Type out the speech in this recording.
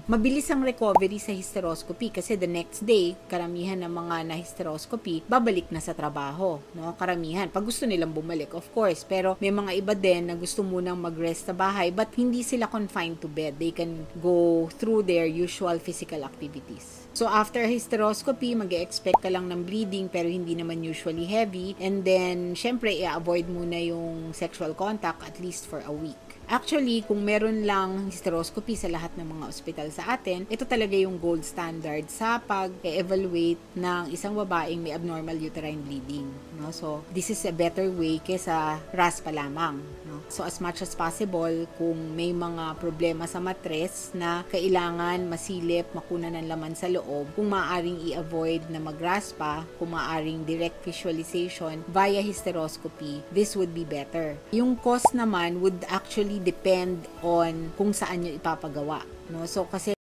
Mabilis ang recovery sa hysteroscopy kasi the next day, karamihan ng mga na-hysteroscopy, babalik na sa trabaho. No? Karamihan. Pag gusto nilang bumalik, of course. Pero may mga iba din na gusto munang mag-rest sa bahay but hindi sila confined to bed. They can go through their usual physical activities. So, after hysteroscopy, mag-expect ka lang ng bleeding pero hindi naman usually heavy. And then, syempre, i-avoid muna yung sexual contact at least for a week. Actually, kung meron lang hysteroscopy sa lahat ng mga ospital sa atin, ito talaga yung gold standard sa pag-evaluate ng isang babaeng may abnormal uterine bleeding. No? So, this is a better way kesa RAS pa lamang. No? So, as much as possible, kung may mga problema sa matres na kailangan masilip, makuna ng laman sa loob, kung maaaring i-avoid na mag-RAS pa, kung maaaring direct visualization via hysteroscopy, this would be better. Yung cost naman would actually depend on kung saan nyo ipapagawa. No? So, kasi